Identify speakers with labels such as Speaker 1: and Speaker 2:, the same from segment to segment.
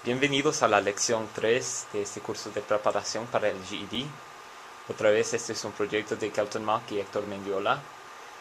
Speaker 1: Bienvenidos a la lección 3 de este curso de preparación para el GED. Otra vez, este es un proyecto de Kelton Mack y Héctor Mendiola.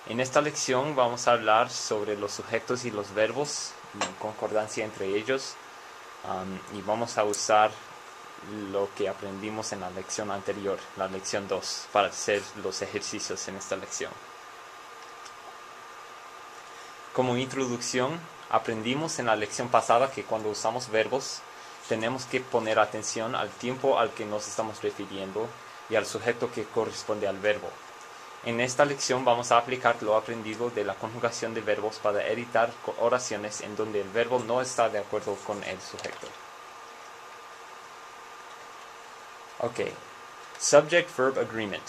Speaker 1: En esta lección vamos a hablar sobre los sujetos y los verbos y concordancia entre ellos. Y vamos a usar lo que aprendimos en la lección anterior, la lección 2, para hacer los ejercicios en esta lección. Como introducción, aprendimos en la lección pasada que cuando usamos verbos, tenemos que poner atención al tiempo al que nos estamos refiriendo y al sujeto que corresponde al verbo. En esta lección vamos a aplicar lo aprendido de la conjugación de verbos para editar oraciones en donde el verbo no está de acuerdo con el sujeto. Ok. Subject-verb agreement.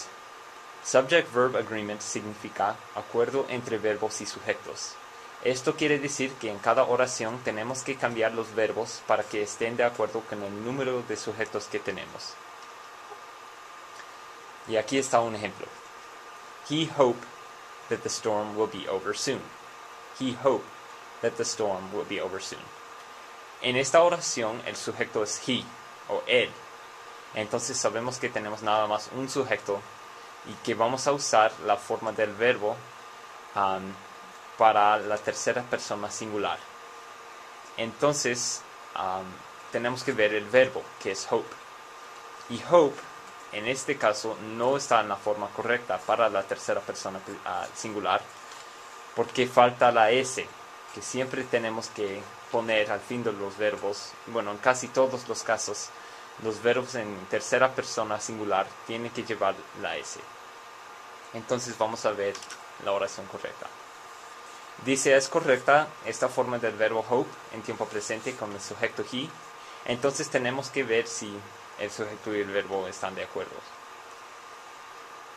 Speaker 1: Subject-verb agreement significa acuerdo entre verbos y sujetos. Esto quiere decir que en cada oración tenemos que cambiar los verbos para que estén de acuerdo con el número de sujetos que tenemos. Y aquí está un ejemplo. He hoped that the storm will be over soon. He hoped that the storm will be over soon. En esta oración el sujeto es he o él. Entonces sabemos que tenemos nada más un sujeto y que vamos a usar la forma del verbo para la tercera persona singular. Entonces tenemos que ver el verbo, que es hope. Y hope, en este caso, no está en la forma correcta para la tercera persona singular, porque falta la S, que siempre tenemos que poner al fin de los verbos. Bueno, en casi todos los casos, los verbos en tercera persona singular tienen que llevar la S. Entonces vamos a ver la oración correcta. Dice, es correcta esta forma del verbo hope en tiempo presente con el sujeto he. Entonces tenemos que ver si el sujeto y el verbo están de acuerdo.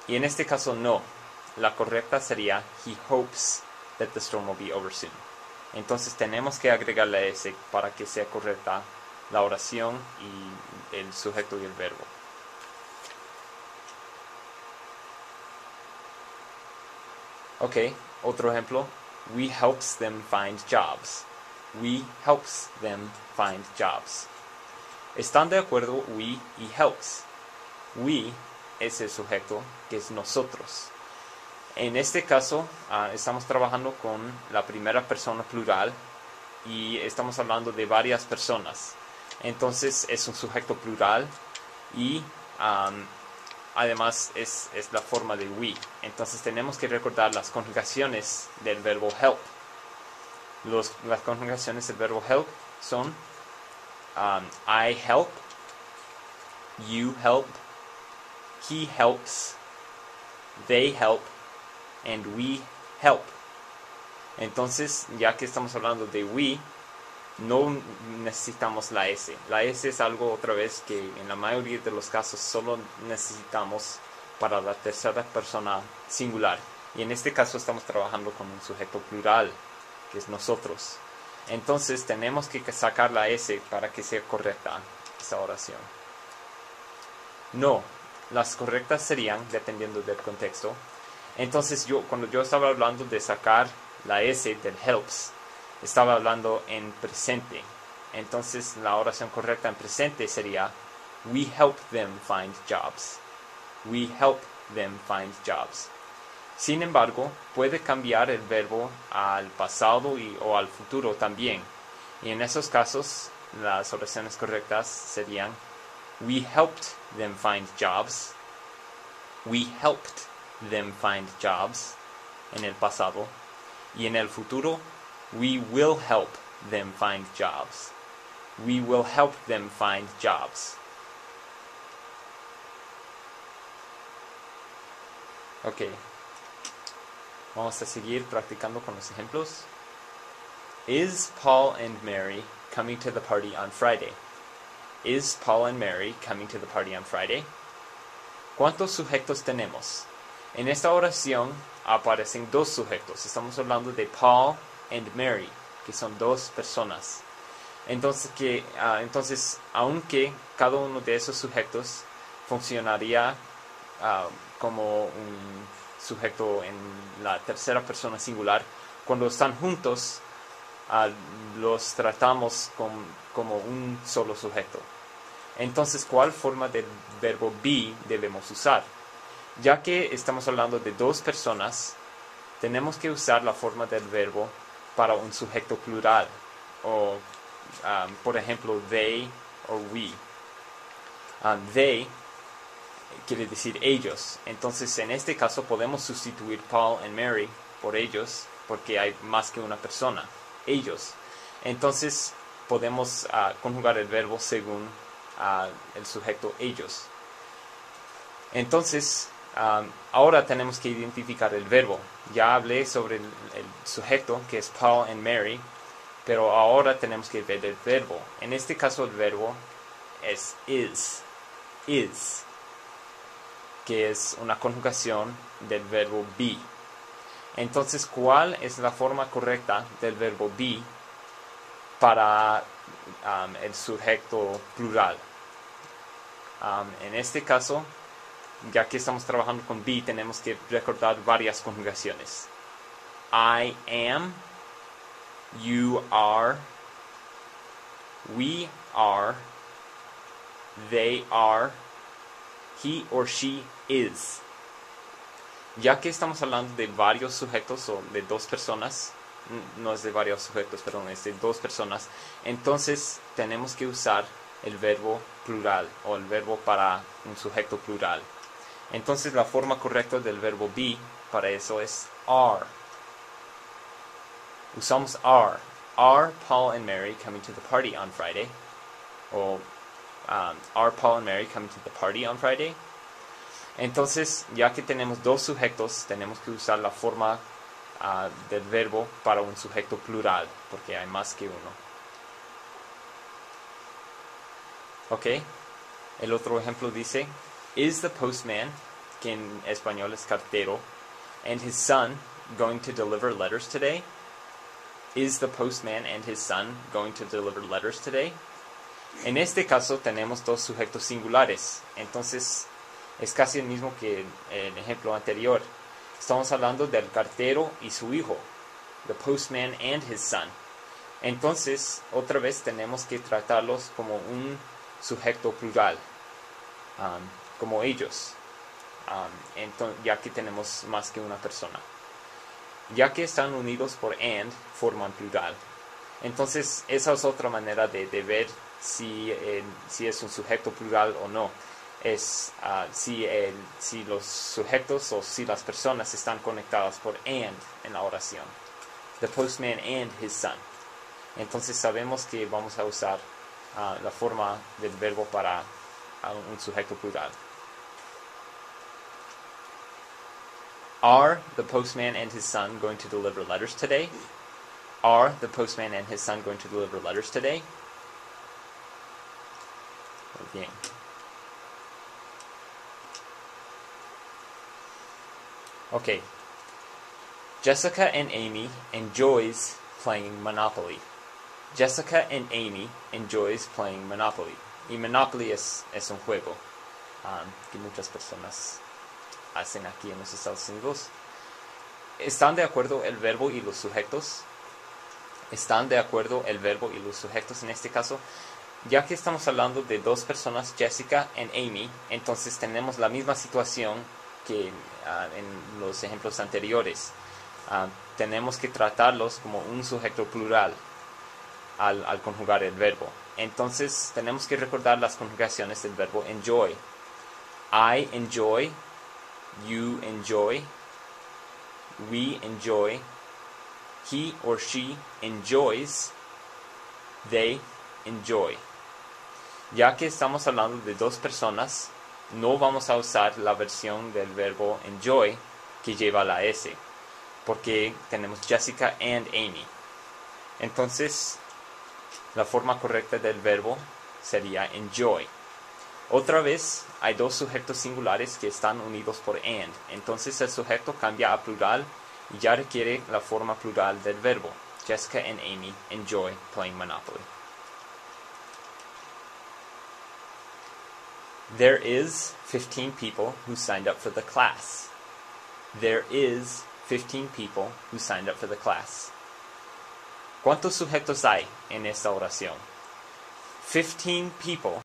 Speaker 1: Y en este caso no. La correcta sería, he hopes that the storm will be over soon. Entonces tenemos que agregar la S para que sea correcta la oración y el sujeto y el verbo. Ok, otro ejemplo. We helps them find jobs. We helps them find jobs. Están de acuerdo we y helps. We es el sujeto, que es nosotros. En este caso, estamos trabajando con la primera persona plural y estamos hablando de varias personas. Entonces es un sujeto plural y además es la forma de we. Entonces tenemos que recordar las conjugaciones del verbo help. Las conjugaciones del verbo help son I help, you help, he helps, they help, and we help. Entonces, ya que estamos hablando de we, no necesitamos la S. La S es algo otra vez que en la mayoría de los casos solo necesitamos para la tercera persona singular. Y en este caso estamos trabajando con un sujeto plural, que es nosotros. Entonces tenemos que sacar la S para que sea correcta esta oración. No, las correctas serían, dependiendo del contexto. Entonces cuando yo estaba hablando de sacar la S del helps, estaba hablando en presente. Entonces la oración correcta en presente sería we help them find jobs. We help them find jobs. Sin embargo, puede cambiar el verbo al pasado o al futuro también. Y en esos casos, las oraciones correctas serían we helped them find jobs. We helped them find jobs en el pasado. Y en el futuro, we will help them find jobs. We will help them find jobs. Ok. Vamos a seguir practicando con los ejemplos. Is Paul and Mary coming to the party on Friday? Is Paul and Mary coming to the party on Friday? ¿Cuántos sujetos tenemos? En esta oración aparecen dos sujetos. Estamos hablando de Paul and Mary, que son dos personas. Entonces, aunque cada uno de esos sujetos funcionaría como un sujeto en la tercera persona singular, cuando están juntos ah, los tratamos como un solo sujeto. Entonces, ¿cuál forma del verbo be debemos usar? Ya que estamos hablando de dos personas, tenemos que usar la forma del verbo para un sujeto plural. O, por ejemplo, they o we. They quiere decir ellos. Entonces, en este caso podemos sustituir Paul y Mary por ellos, porque hay más que una persona. Ellos. Entonces, podemos conjugar el verbo según el sujeto ellos. Entonces, ahora tenemos que identificar el verbo. Ya hablé sobre el sujeto, que es Paul y Mary, pero ahora tenemos que ver el verbo. En este caso el verbo es is, que es una conjugación del verbo be. Entonces, ¿cuál es la forma correcta del verbo be para el sujeto plural? En este caso, ya que estamos trabajando con be, tenemos que recordar varias conjugaciones. I am, you are, we are, they are, he or she is. Ya que estamos hablando de varios sujetos o de dos personas, no es de varios sujetos, perdón, es de dos personas, entonces tenemos que usar el verbo plural o el verbo para un sujeto plural. Entonces la forma correcta del verbo be para eso es are. Usamos are. Are Paul and Mary coming to the party on Friday? O are Paul and Mary coming to the party on Friday? Entonces, ya que tenemos dos sujetos, tenemos que usar la forma del verbo para un sujeto plural, porque hay más que uno. Ok, el otro ejemplo dice, is the postman, que en español es cartero, and his son going to deliver letters today? Is the postman and his son going to deliver letters today? En este caso tenemos dos sujetos singulares, entonces es casi el mismo que el ejemplo anterior. Estamos hablando del cartero y su hijo, the postman and his son. Entonces, otra vez tenemos que tratarlos como un sujeto plural, como ellos, ya que tenemos más que una persona. Ya que están unidos por and, forman plural. Entonces, esa es otra manera de ver si es un sujeto plural o no. Es si los sujetos o si las personas están conectadas por and en la oración. The postman and his son. Entonces sabemos que vamos a usar la forma del verbo para un sujeto plural. Are the postman and his son going to deliver letters today? Are the postman and his son going to deliver letters today? Muy bien. Okay. Jessica and Amy enjoys playing Monopoly. Jessica and Amy enjoys playing Monopoly. Y Monopoly es un juego que muchas personas hacen aquí en los Estados Unidos. ¿Están de acuerdo el verbo y los sujetos? ¿Están de acuerdo el verbo y los sujetos en este caso? Ya que estamos hablando de dos personas, Jessica y Amy, entonces tenemos la misma situación que en los ejemplos anteriores. Tenemos que tratarlos como un sujeto plural al conjugar el verbo. Entonces tenemos que recordar las conjugaciones del verbo enjoy. I enjoy, you enjoy, we enjoy, he or she enjoys, they enjoy. Ya que estamos hablando de dos personas, no vamos a usar la versión del verbo enjoy que lleva la S, porque tenemos Jessica and Amy. Entonces, la forma correcta del verbo sería enjoy. Otra vez, hay dos sujetos singulares que están unidos por and. Entonces, el sujeto cambia a plural y ya requiere la forma plural del verbo. Jessica and Amy enjoy playing Monopoly. There is 15 people who signed up for the class. There is 15 people who signed up for the class. ¿Cuántos sujetos hay en esta oración? 15 people